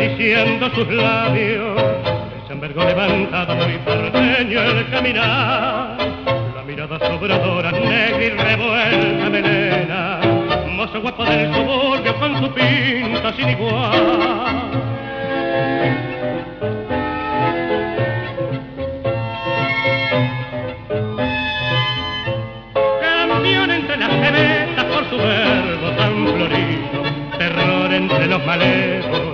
acariciando sus labios. Se envergó levantado muy porteño el caminar, la mirada sobradora, negra y revuelta melena, mozo guapo del suburbio con su pinta sin igual. Campeón entre las cebetas por su verbo tan florido, terror entre los malevos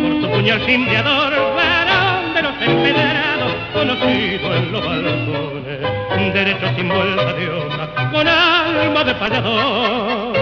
por su puñal cimbriador, varón de los empedrados, conocido en los balcones, derecho sin vuelta de hoja, con alma de payador.